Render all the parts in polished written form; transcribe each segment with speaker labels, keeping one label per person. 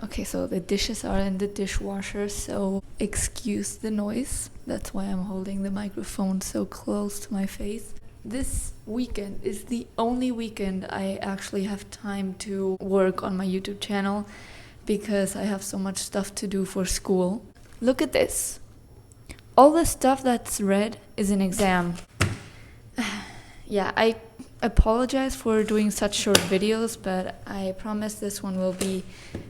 Speaker 1: Okay, so the dishes are in the dishwasher, so excuse the noise. That's why I'm holding the microphone so close to my face. This weekend is the only weekend I actually have time to work on my YouTube channel because I have so much stuff to do for school. Look at this. All the stuff that's red is an exam. Yeah, I apologize for doing such short videos, but I promise this one will be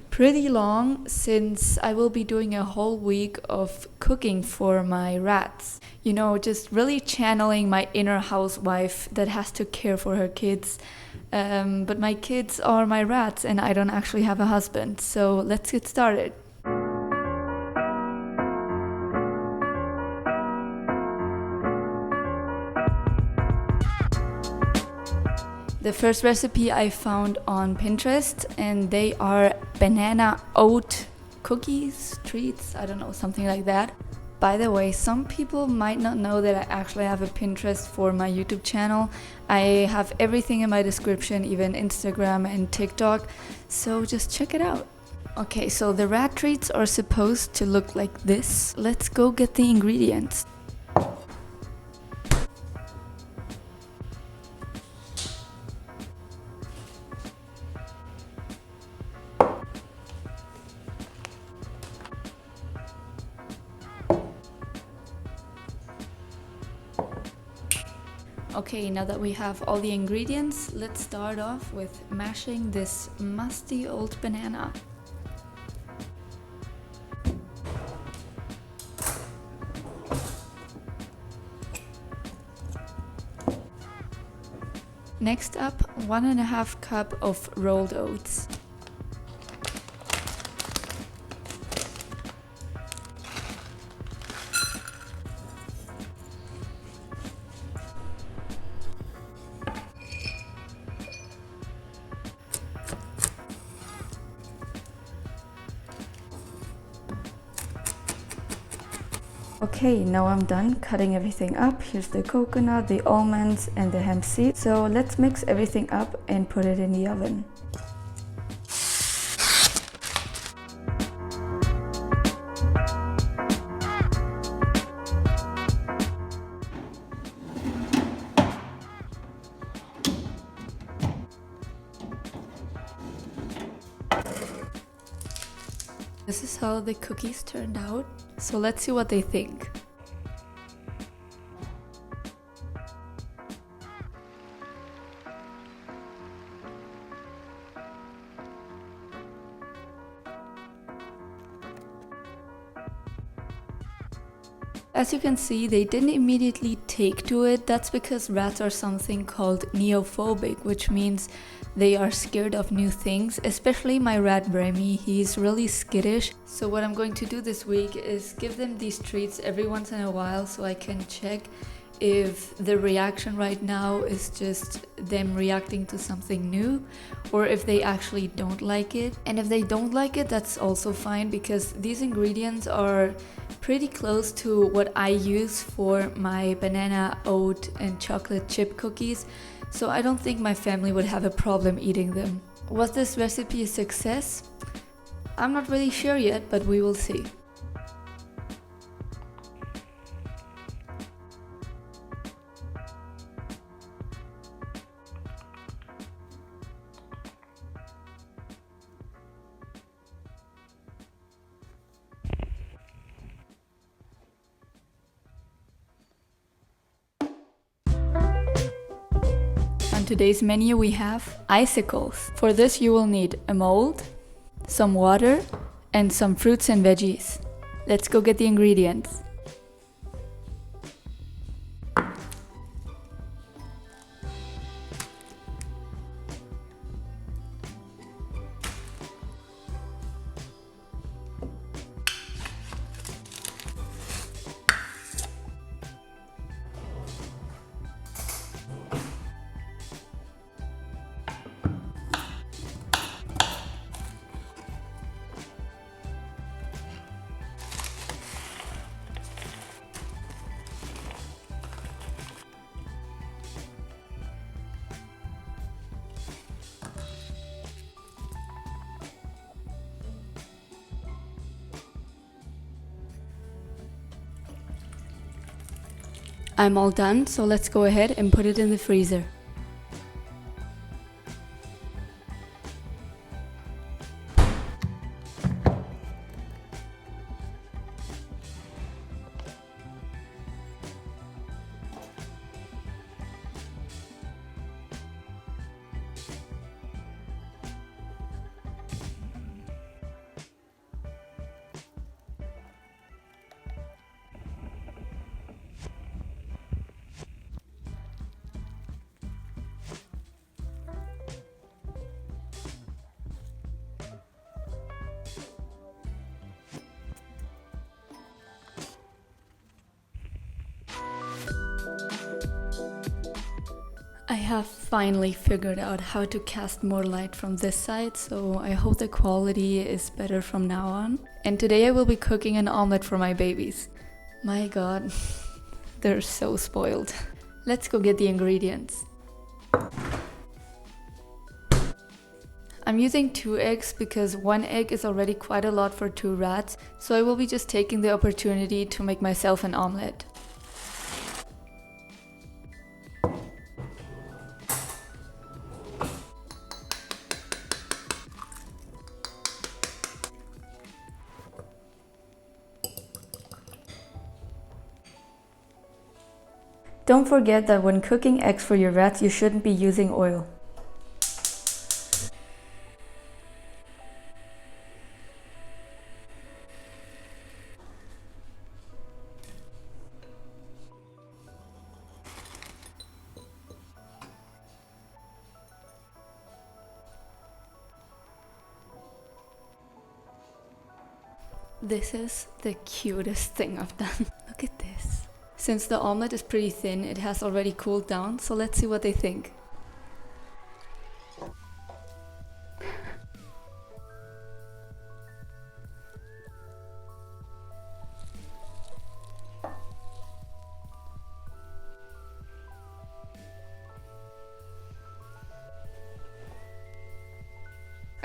Speaker 1: pretty long since I will be doing a whole week of cooking for my rats. You know, just really channeling my inner housewife that has to care for her kids. But my kids are my rats and I don't actually have a husband, so let's get started. The first recipe I found on Pinterest, and they are banana oat cookies, treats, I don't know, something like that. By the way, some people might not know that I actually have a Pinterest for my YouTube channel. I have everything in my description, even Instagram and TikTok, so just check it out. Okay, so the rat treats are supposed to look like this. Let's go get the ingredients. Okay, now that we have all the ingredients, let's start off with mashing this musty old banana. Next up, 1.5 cup of rolled oats. Okay, now I'm done cutting everything up. Here's the coconut, the almonds, and the hemp seed. So let's mix everything up and put it in the oven. This is how the cookies turned out, so let's see what they think. As you can see, they didn't immediately take to it. That's because rats are something called neophobic, which means they are scared of new things, especially my rat Bremy. He's really skittish. So what I'm going to do this week is give them these treats every once in a while so I can check if the reaction right now is just them reacting to something new or if they actually don't like it. And if they don't like it, that's also fine because these ingredients are pretty close to what I use for my banana, oat, and chocolate chip cookies. So I don't think my family would have a problem eating them. Was this recipe a success? I'm not really sure yet, but we will see. On today's menu we have icicles. For this you will need a mold, some water, and some fruits and veggies. Let's go get the ingredients. I'm all done, so let's go ahead and put it in the freezer. I have finally figured out how to cast more light from this side, so I hope the quality is better from now on. And today I will be cooking an omelette for my babies. My god, they're so spoiled. Let's go get the ingredients. I'm using 2 eggs because 1 egg is already quite a lot for 2 rats, so I will be just taking the opportunity to make myself an omelette. Don't forget that when cooking eggs for your rats, you shouldn't be using oil. This is the cutest thing I've done. Look at this. Since the omelette is pretty thin, it has already cooled down, so let's see what they think.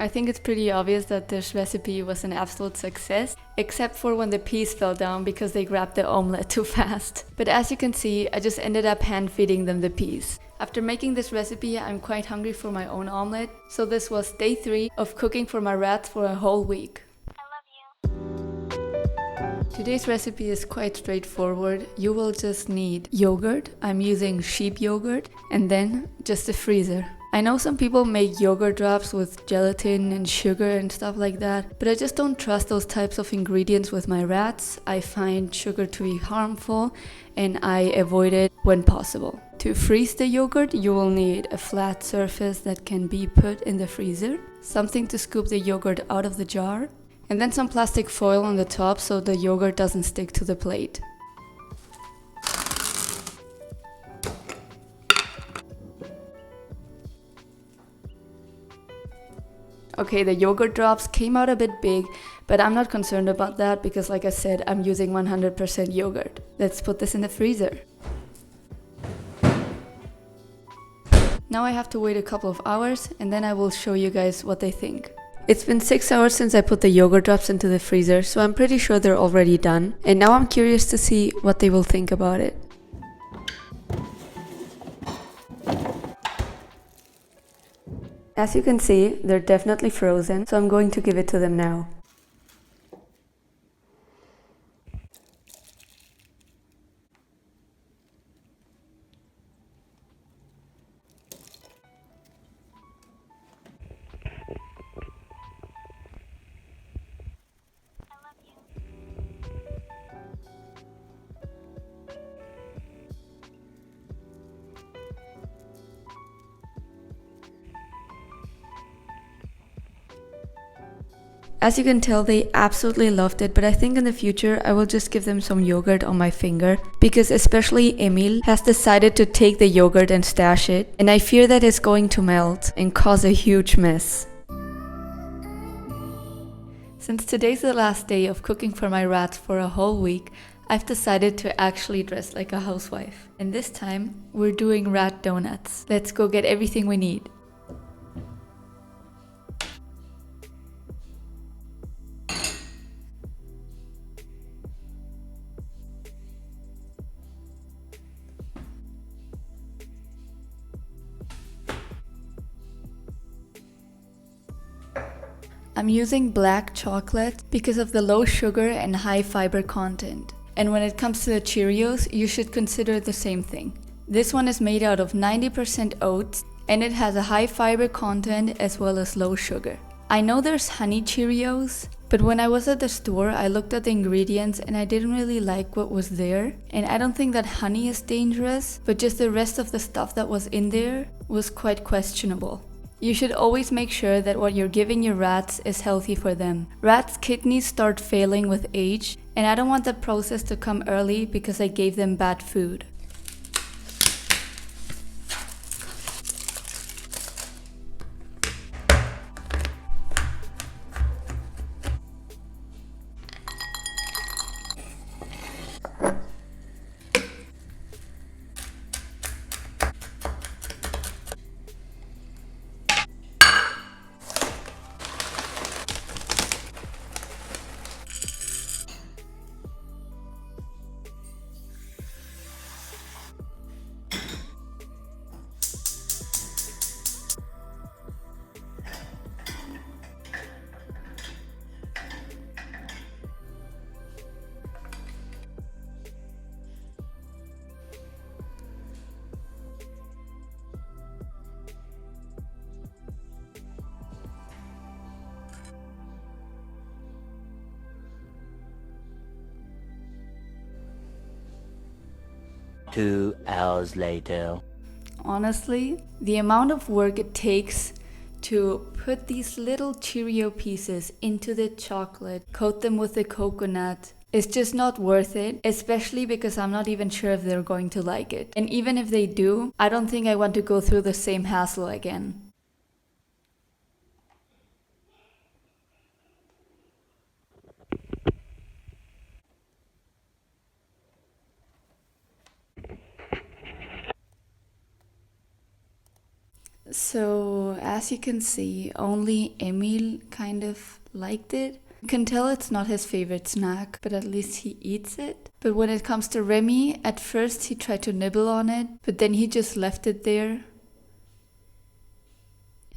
Speaker 1: I think it's pretty obvious that this recipe was an absolute success, except for when the peas fell down because they grabbed the omelette too fast. But as you can see, I just ended up hand feeding them the peas. After making this recipe, I'm quite hungry for my own omelette, so this was day 3 of cooking for my rats for a whole week. I love you. Today's recipe is quite straightforward. You will just need yogurt. I'm using sheep yogurt, and then just a freezer. I know some people make yogurt drops with gelatin and sugar and stuff like that, but I just don't trust those types of ingredients with my rats. I find sugar to be harmful and I avoid it when possible. To freeze the yogurt, you will need a flat surface that can be put in the freezer, something to scoop the yogurt out of the jar, and then some plastic foil on the top so the yogurt doesn't stick to the plate. Okay, the yogurt drops came out a bit big, but I'm not concerned about that because, like I said, I'm using 100% yogurt. Let's put this in the freezer. Now I have to wait a couple of hours and then I will show you guys what they think. It's been 6 hours since I put the yogurt drops into the freezer, so I'm pretty sure they're already done. And now I'm curious to see what they will think about it. As you can see, they're definitely frozen, so I'm going to give it to them now. As you can tell, they absolutely loved it, but I think in the future I will just give them some yogurt on my finger, because especially Emil has decided to take the yogurt and stash it, and I fear that it's going to melt and cause a huge mess. Since today's the last day of cooking for my rats for a whole week, I've decided to actually dress like a housewife. And this time, we're doing rat donuts. Let's go get everything we need. I'm using black chocolate because of the low sugar and high fiber content. And when it comes to the Cheerios, you should consider the same thing. This one is made out of 90% oats and it has a high fiber content as well as low sugar. I know there's honey Cheerios, but when I was at the store, I looked at the ingredients and I didn't really like what was there. And I don't think that honey is dangerous, but just the rest of the stuff that was in there was quite questionable. You should always make sure that what you're giving your rats is healthy for them. Rats' kidneys start failing with age, and I don't want that process to come early because I gave them bad food.
Speaker 2: Two hours later.
Speaker 1: Honestly, the amount of work it takes to put these little Cheerio pieces into the chocolate, coat them with the coconut, is just not worth it, especially because I'm not even sure if they're going to like it. And even if they do, I don't think I want to go through the same hassle again. So, as you can see, only Emil kind of liked it. You can tell it's not his favorite snack, but at least he eats it. But when it comes to Remy, at first he tried to nibble on it, but then he just left it there.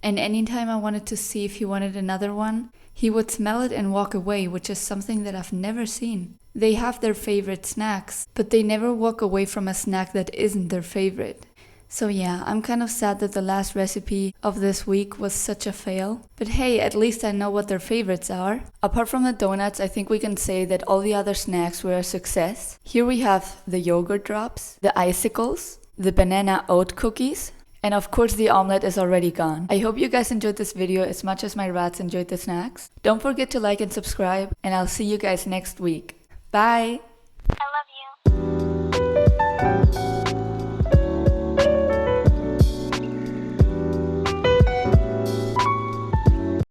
Speaker 1: And anytime I wanted to see if he wanted another one, he would smell it and walk away, which is something that I've never seen. They have their favorite snacks, but they never walk away from a snack that isn't their favorite. So yeah, I'm kind of sad that the last recipe of this week was such a fail. But hey, at least I know what their favorites are. Apart from the donuts, I think we can say that all the other snacks were a success. Here we have the yogurt drops, the icicles, the banana oat cookies, and of course the omelette is already gone. I hope you guys enjoyed this video as much as my rats enjoyed the snacks. Don't forget to like and subscribe, and I'll see you guys next week. Bye!